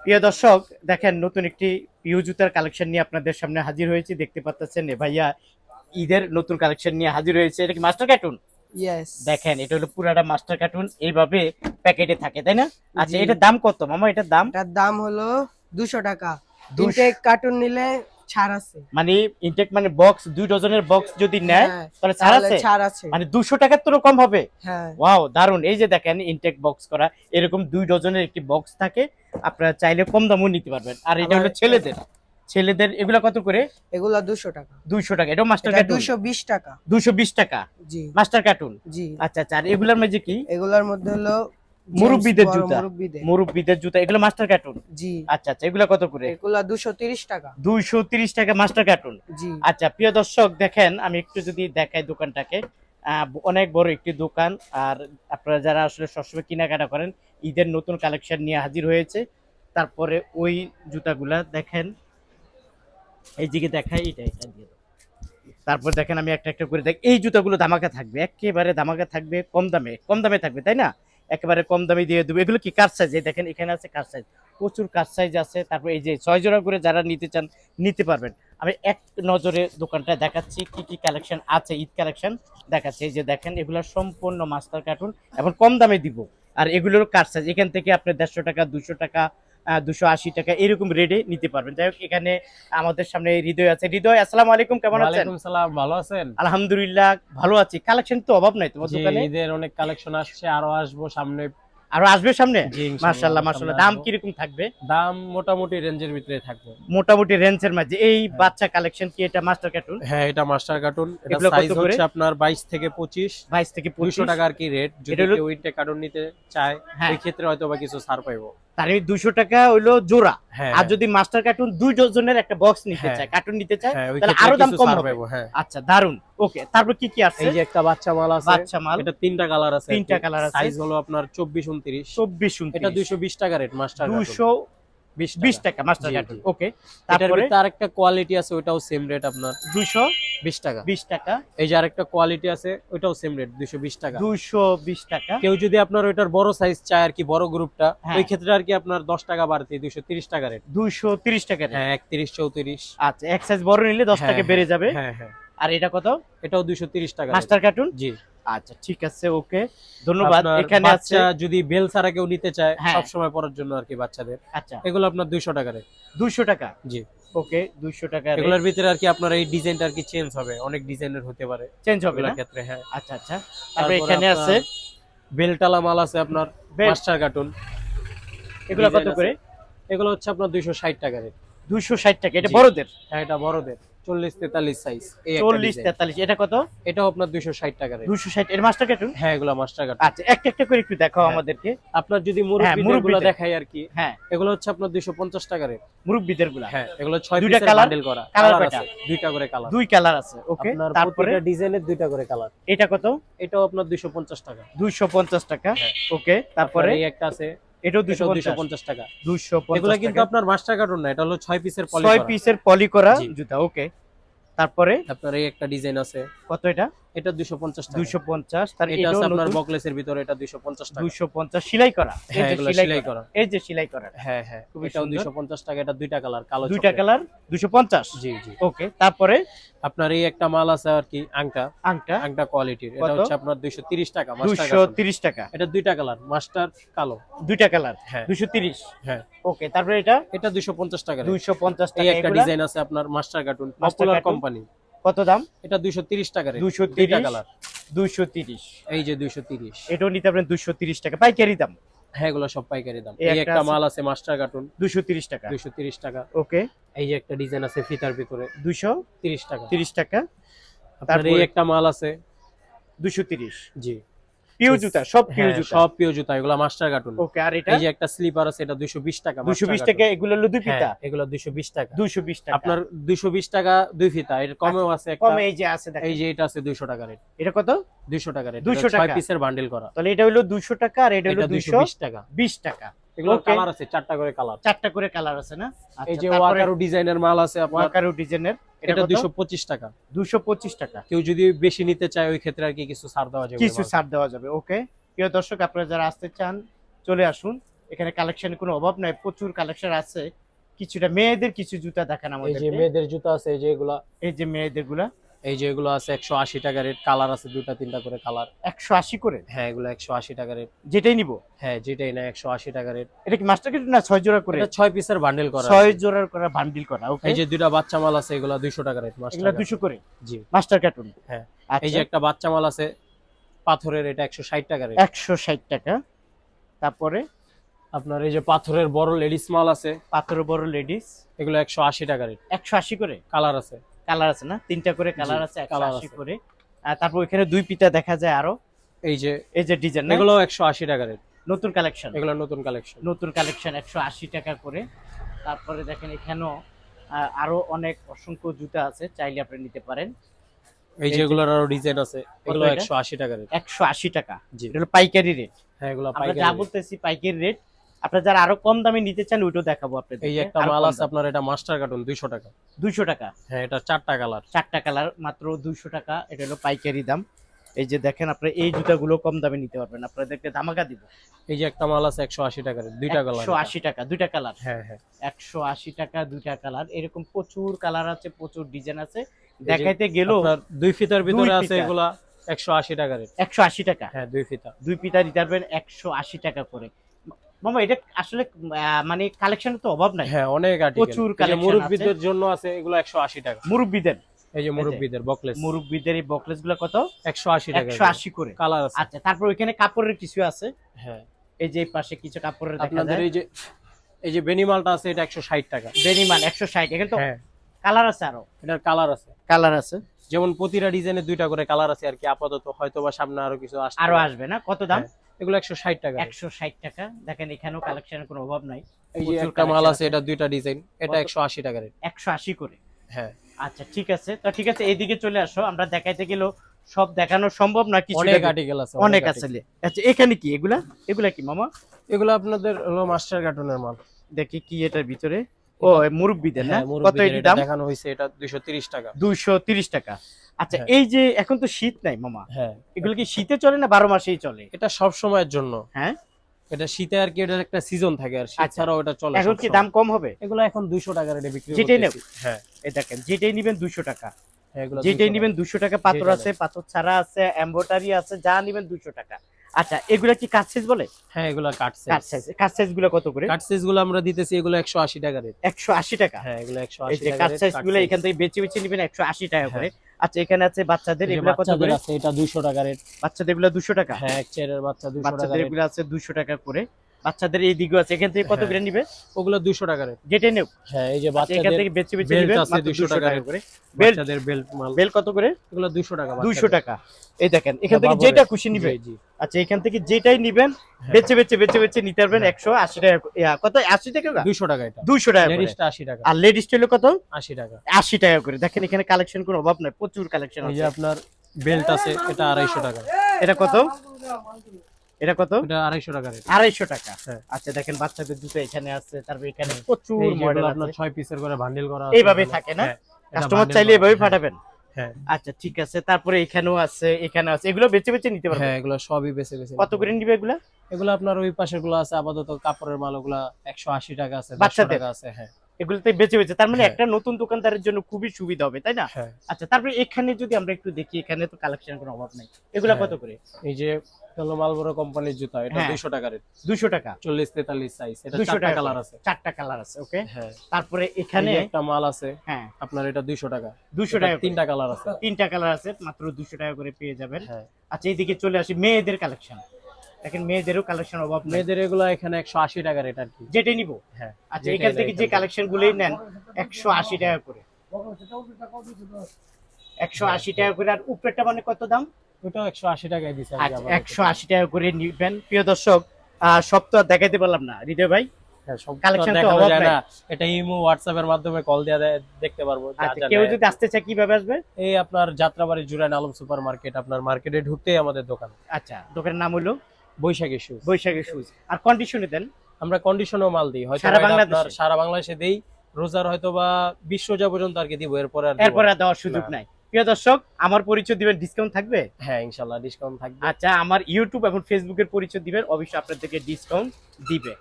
প্রিয় দর্শক, দেখেন নতুন একটি পিউ জুতার কালেকশন নিয়ে আপনাদের সামনে হাজির হয়েছি। দেখতে পাচ্ছেন এ ভাইয়া ঈদের নতুন কালেকশন নিয়ে হাজির হয়েছে। এটা কি মাস্টার কার্টুন? ইয়েস। দেখেন এটা হলো পুরাটা মাস্টার কার্টুন, এইভাবে প্যাকেটে থাকে, তাই না? আচ্ছা, জি, এটার দাম কত মামা? এটার দাম এটার দাম হলো 200 টাকা। দুশ ইনটেক কার্টুন নিলে ছাড় আছে। মানে ইনটেক মানে বক্স 2 ডজনের বক্স যদি নেয় হ্যাঁ, তাহলে ছাড় তাহলে আছে। ছাড় আছে। মানে 200 টাকার তো কম হবে। হ্যাঁ, ওয়াও, দারুন! এই যে দেখেন ইনটেক বক্স করা, এরকম 2 ডজনের একটি বক্স থাকে। আপনারা চাইলে কম দামও নিতে পারবেন। আর এটা আবার হলো ছেলেদের, ছেলেদের এগুলা কত করে? এগুলা 200 টাকা। 200 টাকা। এটাও মাস্টার এটা কার্টুন? 220 টাকা। 220 টাকা জি মাস্টার কার্টুন। জি। আচ্ছা আচ্ছা। আর এগুলার মধ্যে কি? এগুলার মধ্যে হলো মুরব্বিদের বড় জুতা, মুরব্বিদের। মুরব্বিদের জুতা, এগুলো মাস্টার কার্টুন। জি, আচ্ছা আচ্ছা, এগুলা কত করে? এগুলা 230 টাকা। 230 টাকা মাস্টার কার্টুন। জি আচ্ছা প্রিয় দর্শক, দেখেন আমি একটু যদি দেখাই দোকানটাকে, অনেক বড় একটি দোকান। আর আপনারা যারা আসলে সবসময় কেনাকাটা করেন, ঈদের নতুন কালেকশন নিয়ে হাজির হয়েছে। তারপরে ওই জুতাগুলা দেখেন, এই দিকে দেখাই, এটা এটা দিয়ে দাও। তারপর দেখেন আমি একটা একটা করে দেখ, এই জুতাগুলো ধামাকা থাকবে, একেবারে ধামাকা থাকবে, কম দামে, কম দামে থাকবে, তাই না? একেবারে কম দামে দিয়ে দেবো। এগুলো কি কার সাইজ? দেখেন এখানে আছে কার সাইজ, প্রচুর কার সাইজ আছে। তারপর এই যে 6 জোড়া করে যারা নিতে চান নিতে পারবেন। আমি এক নজরে দোকানটা দেখাচ্ছি কি কি কালেকশন আছে, ঈদ কালেকশন দেখাচ্ছি। এই যে দেখেন এগুলো সম্পূর্ণ মাস্টার কার্টুন, এখন কম দামে দিব। আর এগুলোর কার সাইজ এখান থেকে আপনি 150 টাকা, 200 টাকা, 280 টাকা এরকম রেটে নিতে পারবেন। যাই হোক, এখানে আমাদের সামনে হৃদয় আছে। হৃদয়, আসসালামু আলাইকুম, কেমন আছেন? ওয়ালাইকুম সালাম, ভালো আছেন? আলহামদুলিল্লাহ ভালো আছি। কালেকশন তো অভাব নাই তোমার জি, দোকানে। ঈদের অনেক কালেকশন আসছে, আরো আসবো সামনে। আরো আসবে সামনে? জি ইনশাআল্লাহ মাশাআল্লাহ আরো সামনে মাশাআল্লাহ। দাম আসবো। কিরকম থাকবে? দাম মোটামুটি রেঞ্জের ভিতরে থাকবে। মোটামুটি রেঞ্জের মাঝে। এই হ্যাঁ। বাচ্চা কালেকশন কি এটা মাস্টার কার্টুন? হ্যাঁ, এটা মাস্টার কার্টুন। এটা এগুলো কত সাইজ করে? হচ্ছে আপনার 22 থেকে 25। 22 থেকে 200 25। টাকা আর কি রেট। যদি এটা হলো, কেউ ইনটেক কার্টুন নিতে চায় হ্যাঁ, ওই ক্ষেত্রে হয়তো বা কিছু ছাড় পাইবো। তার 200 টাকা হইলো জোড়া। হ্যাঁ আর যদি মাস্টার কার্টুন 2 ডজনের একটা বক্স নিতে হ্যাঁ চায়, কার্টুন নিতে চায়, হ্যাঁ, ওই তাহলে ক্ষেত্রে আরো দাম কিছু কম ছাড় হবে। পাইবো। হ্যাঁ, আচ্ছা দারুন। ওকে, তারপর কি কি আছে? এই যে একটা বাচ্চা মাল আছে। বাচ্চা মাল, এটা তিনটা কালার আছে। তিনটা কালার আছে। সাইজ হলো আপনার 24 29। 24 এটা 29। 220 টাকা রেট মাস্টার কার্টুন। 220 20 টাকা মাস্টার জি, কার্টুন। জি। ওকে, এটার তারপরে ভিতরে আরেকটা কোয়ালিটি আছে, ওটাও সেম রেট আপনার 220 টাকা। টাকা। এই যে আরেকটা কোয়ালিটি আছে, ওটাও সেম রেট 220 টাকা। 220 টাকা। কেউ যদি আপনার ওইটার বড় সাইজ চায় আর কি, বড় গ্রুপটা, হ্যাঁ। ওই ক্ষেত্রে আর কি আপনার 10 টাকা বাড়তি 230 টাকা রেট। 230 টাকা রেট। হ্যাঁ, 31 34। আচ্ছা, এক সাইজ বড় নিলে 10 টাকা বেড়ে যাবে। হ্যাঁ হ্যাঁ, আর এটা কত? এটাও 230 টাকা মাস্টার কার্টুন। জি। আচ্ছা ঠিক আছে, ওকে, ধন্যবাদ। আপনার এখানে আছে, বাচ্চা যদি বেল ছাড়া কেউ নিতে চায় হ্যাঁ, সব সময় পরার জন্য আর কি বাচ্চাদের, আচ্ছা এগুলো আপনার 200 টাকা রেট। 200 টাকা। জি। ওকে, 200 টাকা এগুলোর ভিতরে আর কি আপনার এই ডিজাইনটা আর কি চেঞ্জ হবে, অনেক ডিজাইনের হতে পারে চেঞ্জ হবে এগুলোর না? ক্ষেত্রে। হ্যাঁ, আচ্ছা আচ্ছা। তারপরে তারপরে এখানে আছে বেলটালা মাল আছে আপনার বেল্ট। Master cartoon. এগুলো কত ডিজাইন করে? আছে। এগুলো হচ্ছে আপনার 260 টাকা রেট। 260 টাকা। এটা জি। বড়দের? হ্যাঁ, এটা বড়দের 40 43 সাইজ। এই একটা 40 ডিজাইন। 43। এটা কত? এটাও আপনার 260 টাকা রেট। 260। এর মাস্টার কার্টুন? হ্যাঁ, এগুলো মাস্টার কার্টুন। আচ্ছা, একটা একটা করে একটু দেখাও হ্যাঁ। আমাদেরকে। আপনার যদি মুরব্বিদের গুলো মুরব্বিদের। দেখাই আর কি, হ্যাঁ, এগুলো হচ্ছে আপনার 250 টাকা রেট। মুরব্বিদের গুলা। হ্যাঁ, এগুলো 6 দুইটা পিসের কালার? বান্ডেল করা। কালার কালার কয়টা? আছে, দুইটা করে কালার। দুই কালার আছে। ওকে, আপনার তারপরে প্রত্যেকটা ডিজাইনের দুইটা করে কালার। এটা কত? এটাও আপনার 250 টাকা। 250 টাকা। হ্যাঁ। ওকে, তারপরে তারপরে এই একটা আছে, এটাও এটাও 250। 250 টাকা। 250 এগুলা কিন্তু টাকা। আপনার মাস্টার কার্টুন না, এটা হলো 6 পিসের পলি 6 করা। পিসের পলি করা জি। জুতা। ওকে, তারপরে আপনার এই একটা ডিজাইন আছে, কত এটা? এটা 250 টাকা। 250। তার এটা এটাও আছে আপনার নতুন বকলেসের ভিতরে, এটা 250 টাকা। 250 সেলাই করা। এই হ্যাঁ, যে এগুলো সেলাই সেলাই করা, করা। এই যে সেলাই করা। হ্যাঁ হ্যাঁ, খুবই এটাও সুন্দর। 250 টাকা। এটা দুইটা কালার, কালো দুইটা চকলেট। কালার 250। জি জি। ওকে, তারপরে আপনার এই একটা মাল আছে আর কি, আংটা, আংটা আংটা কোয়ালিটির। এটা কত? হচ্ছে আপনার 230 টাকা মাস্টার কার্টুন। 230 টাকা। এটা দুইটা কালার, মাস্টার কালো। দুইটা কালার হ্যাঁ 230। হ্যাঁ, ওকে, তারপরে এটা এটা 250 টাকা রেট। 250 এই টাকা। একটা এগুলা ডিজাইন আছে আপনার master cartoon, master popular cartoon. Company. কত দাম? এটা 230 টাকা রেট। 230। দুইটা কালার। 230। এই যে 230। এটাও নিতে পারেন 230 টাকা পাইকারি দাম। হ্যাঁ, এগুলো সব পাইকারি দাম। এই এই একটা একটা আছে। মাল আছে মাস্টার কার্টুন, 230 টাকা। 230 টাকা। ওকে, এই যে একটা ডিজাইন আছে ফিতার ভিতরে, 230 30 টাকা। আপনার এই তারপরে একটা মাল আছে, 230। জি, পিউ জুতা, সব পিউ হ্যাঁ, জুতা। সব পিও জুতা, এগুলো মাস্টার কার্টুন। ওকে, আর এটা এই যে একটা স্লিপার আছে, এটা 220 টাকা। 220 টাকা। এগুলো হলো দুই ফিতা। এগুলো 220 টাকা। 220 টাকা। আপনার 220 টাকা দুই ফিতা। এর কমেও আছে একটা। কমে এই যে আছে দেখেন। এই যে এটা আছে 200 টাকা রেট। এটা কত? 200 টাকা রেট। 200 6 টাকা। পিসের বান্ডেল করা। তাহলে এটা হলো 200 টাকা আর এটা হলো এটা 220 টাকা। 220 টাকা। এগুলো Okay. কালার আছে, চারটা করে কালার। চারটা করে কালার আছে না? এই আচ্ছা, যে তারপরে ওয়াকারু ডিজাইনের মাল আছে আপনার, ওয়াকারু ডিজাইনের। এটা এটা কত? 225 টাকা। 225 টাকা। কেউ যদি বেশি নিতে চায় ওই ক্ষেত্রে আর কি কিছু ছাড় দেওয়া যাবে। কিছু ছাড় দেওয়া যাবে। ওকে, প্রিয় দর্শক, আপনারা যারা আসতে চান চলে আসুন। এখানে কালেকশনের কোনো অভাব নাই, প্রচুর কালেকশন আছে। কিছুটা মেয়েদের কিছু জুতা দেখান এই আমাদের। যে মেয়েদের জুতা আছে, এই যে এগুলা, এই যে মেয়েদের গুলা এই যে এগুলো আছে 180 টাকা রেট, কালার আছে দুটা তিনটা করে কালার। 180 করে? হ্যাঁ এগুলো 180 টাকা রেট। যেটাই নিব? হ্যাঁ যেটাই না 180 টাকা রেট। এটা কি মাস্টার কাট না 6 জোড়া করে? এটা 6 পিসের বান্ডেল করা 6 আছে। জোড়ার করা বান্ডিল করা। ওকে, এই যে দুইটা বাচ্চা মাল আছে, এগুলো 200 টাকা রেট মাস্টার। এগুলা 200 করে জি মাস্টার কার্টুন। হ্যাঁ। আচ্ছা, এই যে একটা বাচ্চা মাল আছে পাথরের, এটা 160 টাকা রেট। 160 টাকা। তারপরে আপনার এই যে পাথরের বড় লেডিস মাল আছে, পাথর বড় লেডিস, এগুলো 180 টাকা রেট। 180 করে। কালার আছে, কালার আছে না? 3টা করে কালার আছে, কালার 180 আছে। করে। আর তারপর ওখানে দুই পিতা দেখা যায় আরো। এই যে এই যে ডিজাইন, এগুলো 180 টাকা রেট। নতুন কালেকশন, এগুলো নতুন কালেকশন। নতুন কালেকশন 180 টাকা করে। তারপরে দেখেন এখানেও আরো অনেক অসংখ্য জুতা আছে, চাইলে আপনি নিতে পারেন। এই যে এগুলোর আরো ডিজাইন আছে, এগুলো এটা? 180 টাকা রেট। 180 টাকা। জি এটা হলো পাইকারি রেট। হ্যাঁ এগুলো আমরা পাইকারি যা রেট। বলতেছি পাইকারি রেট। আপনারা যারা আরো কম দামে নিতে চান ওইটাও দেখাবো আপনাদের। এই যে একটা মাল আছে আপনার, এটা মাস্টার কার্টুন 200 টাকা। 200 টাকা। হ্যাঁ এটা 4টা কালার। 4টা কালার মাত্র 200 টাকা। এটা হলো পাইকারি দাম। এই যে দেখেন আপনারা এই জুতাগুলো কম দামে নিতে পারবেন, আপনাদেরকে ধামাকা দিব। এই যে একটা মাল আছে 180 টাকা রেট, দুইটা কালার। 180 টাকা, দুইটা কালার। হ্যাঁ হ্যাঁ 180 টাকা, দুইটা কালার। এরকম প্রচুর কালার আছে, প্রচুর ডিজাইন আছে, দেখাইতে গেল। আপনার দুই ফিতার ভিতরে দুই আছে ফিতা। এগুলা 180 টাকা রেট। 180 টাকা। হ্যাঁ দুই ফিতা। দুই পিতা দিতে পারবেন 180 টাকা করে। মামা এটা আসলে মানে কালেকশনের তো অভাব নাই। হ্যাঁ অনেক আর্টিকেল। প্রচুর collection মুরব্বিদের জন্য আছে এগুলো 180 টাকা। মুরব্বিদের, এই যে মুরব্বিদের বকলেস মুরব্বিদের এই বকলেস গুলো কত? 180 টাকা। 180 করে। কালার আছে। আচ্ছা, তারপর ওইখানে কাপড়ের কিছু আছে। হ্যাঁ এই যে এই পাশে কিছু কাপড়ের দেখা আপনাদের যায়। এই যে বেনিমালটা আছে, এটা 160 টাকা। বেনিমান 160। এখানে তো হ্যাঁ কালার আছে, আরো এটার কালার আছে। কালার আছে, যেমন প্রতিটা ডিজাইনে দুইটা করে কালার আছে আর কি। আপাতত হয়তো বা সামনে আরো কিছু আসবে। আরো আসবে না? কত দাম? হ্যাঁ, এগুলো 160 টাকা। 160 টাকা। দেখেন এখানেও কালেকশনের কোনো অভাব নাই। এই যে প্রচুর একটা মাল collection আছে, এটা দুইটা ডিজাইন, এটা 180 টাকা রেট। 180 করে। হ্যাঁ আচ্ছা ঠিক আছে, তো ঠিক আছে, এইদিকে চলে আসো। আমরা দেখাইতে গেলেও সব দেখানো সম্ভব না, কিছু অনেক আর্টিকেল আছে, অনেক article। আছে। আচ্ছা এখানে কি এগুলা? এগুলা কি মামা? এগুলো আপনাদের হলো মাস্টার কার্টুনের মাল। দেখি কি এটার ভিতরে। ও মুরব্বিদের না? হ্যাঁ, কত মুরব্বিদের এর এটা দাম? দেখানো হয়েছে, এটা 230 টাকা। 230 টাকা। আচ্ছা হ্যাঁ। এই যে এখন তো শীত নাই মামা, হ্যাঁ এগুলো কি শীতে চলে না 12 মাসেই চলে? এটা সব সময়ের জন্য। হ্যাঁ এটা শীতে আর কি, এটার একটা সিজন থাকে, আর শীত আচ্ছা। ছাড়াও এটা চলে। এখন কি সবসময়। দাম কম হবে? এগুলো এখন 200 টাকা রেটে বিক্রি যেটাই নেব? করতেছি। হ্যাঁ এই দেখেন যেটাই নিবেন 200 টাকা। হ্যাঁ, এগুলো যেটাই 200 নিবেন 200 টাকা। পাথর যেটা আছে, পাথর ছাড়া আছে, এমব্রয়ডারি আছে, যা নিবেন 200 টাকা। আচ্ছা এগুলা কি কাট সাইজ বলে? হ্যাঁ এগুলো কাট কাট সাইজ। সাইজ। কাট সাইজ গুলো কত করে? কাট সাইজ গুলো আমরা দিতেছি এগুলো 180 টাকা রেট। 180 টাকা। হ্যাঁ এগুলো এই 180 যে টাকা কাট রেট। সাইজ গুলো এখান থেকে বেছে বেছে নিবেন 180 টাকা করে। আচ্ছা এখানে আছে বাচ্চাদের, এগুলো কত করে? আছে এটা 200 টাকা রেট। বাচ্চাদের এগুলো 200 টাকা। হ্যাঁ এক চেয়ারের বাচ্চা 200 টাকা বাচ্চাদের রেট। এগুলো আছে 200 টাকা করে। বাচ্চাদের এই দিকেও আছে, এখান থেকে কত হ্যাঁ। করে নিবে? ওগুলো 200 টাকা রেট। যেটাই নেব। হ্যাঁ এই যে আচ্ছা, এখান বাচ্চাদের থেকে বেছে বেছে বেল্ট নিবেন আছে মাত্র 200 200 টাকা টাকা করে। বেল্ট, বাচ্চাদের বেল্ট মাল বেল্ট কত করে? এগুলো 200 টাকা। 200 টাকা। এই দেখেন এখান থেকে বাবরের। যেটা খুশি নিবে। জি, জি। আচ্ছা এখান থেকে যেটাই নিবেন বেছে বেছে বেছে বেছে নিতে পারবেন। 180 টাকা কত? 80 টাকা না? 200 টাকা এটা। 200 টাকা করে। লেডিসটা 80 টাকা। আর লেডিস হলো কত? 80 টাকা। 80 টাকা করে। দেখেন এখানে কালেকশন কোনো অভাব নাই, প্রচুর কালেকশন এই যে আছে। আপনার বেল্ট আছে, এটা 250 টাকা। এটা কত? এটা কত? এটা 250 টাকা রেট। 250 টাকা। হ্যাঁ। আচ্ছা দেখেন বাচ্চাদের জুতো এখানে আছে, তারপর এখানে প্রচুর এই মডেল যেগুলো আছে। আপনার 6 পিসের করে বান্ডিল করা আছে। এইভাবে এখানে। থাকে না? হ্যাঁ, এটা কাস্টমার bundle চাইলে করা। এভাবে হ্যাঁ, পাঠাবেন। হ্যাঁ আচ্ছা ঠিক আছে, তারপরে এখানেও আছে, এখানে আছে, এগুলো বেছে বেছে নিতে পারবেন। হ্যাঁ এগুলো সবই বেছে বেছে। কত করে নিবে এগুলা? এগুলো আপনার ওই পাশের গুলো আছে আপাতত কাপড়ের মাল, ওগুলা 180 টাকা আছে, 100 বাচ্চাদের? টাকা আছে। হ্যাঁ এগুলোতে বেছে বেছে, তার মানে হ্যাঁ। একটা নতুন দোকানদারের জন্য খুবই সুবিধা হবে, তাই না? হ্যাঁ আচ্ছা তারপরে এখানে যদি আমরা একটু দেখি, এখানে তো কালেকশনের কোনো অভাব নাই। এগুলা হ্যাঁ। কত করে? এই যে হলো মালবরো কোম্পানির জুতা, এটা হ্যাঁ। 200 টাকা রেট। 200 টাকা। 40 43 সাইজ, এটা 200 চারটা টাকা কালার আছে। 4টা কালার আছে। ওকে, হ্যাঁ তারপরে এখানে এখানে একটা মাল আছে হ্যাঁ আপনার, এটা 200 টাকা। 200 এটা টাকা করে। তিনটা কালার আছে। 3টা কালার আছে, মাত্র 200 টাকা করে পেয়ে যাবেন। হ্যাঁ আচ্ছা এইদিকে চলে আসি মেয়েদের কালেকশন। দেখেন মেয়েদেরও কালেকশন অভাব নেই, মেয়েদের এগুলো এখানে 180 টাকা রেট আর কি। যেটাই নিব। হ্যাঁ আচ্ছা যেটাই এখান থেকে নেয় যে এখান কালেকশন গুলোই নেন 180 টাকা করে। 180 টাকা করে। আর উপরেরটা মানে কত দাম? ওটাও 180 টাকায় দিছে আর কি আচ্ছা আমাদের। 180 টাকা করে নিবেন। প্রিয় দর্শক সব তো আর দেখাইতে পারলাম না হৃদয় ভাই, হ্যাঁ সব কালেকশন তো দেখানো অভাব যায় নাই। না। এটা ইমো হোয়াটসঅ্যাপ এর মাধ্যমে কল দিয়ে দেখতে পারবো যা আচ্ছা যা কেউ নেয়। যদি আসতে চায় কিভাবে আসবে? এই আপনার যাত্রাবাড়ি জুরাইন আলম সুপার মার্কেট, আপনার মার্কেটে ঢুকতেই আমাদের দোকান। আচ্ছা দোকানের নাম হলো বৈশাখী শুজ। বৈশাখী শুজ। আর কন্ডিশনে দেন? আমরা কন্ডিশনও মাল দিই, হয়তো সারা এটা বাংলাদেশে? আপনার সারা বাংলাদেশে দেই। রোজার হয়তো বা 20 রোজা পর্যন্ত আর কি দিব, এরপরে আর দিব এরপরে না। আর দেওয়ার সুযোগ না। নাই। প্রিয় দর্শক, আমার পরিচয় দিবেন, ডিসকাউন্ট থাকবে? হ্যাঁ ইনশাল্লাহ ডিসকাউন্ট থাকবে। আচ্ছা, আমার ইউটিউব এবং ফেসবুকের পরিচয় দিবেন, অবশ্যই আপনাদেরকে ডিসকাউন্ট দিবে।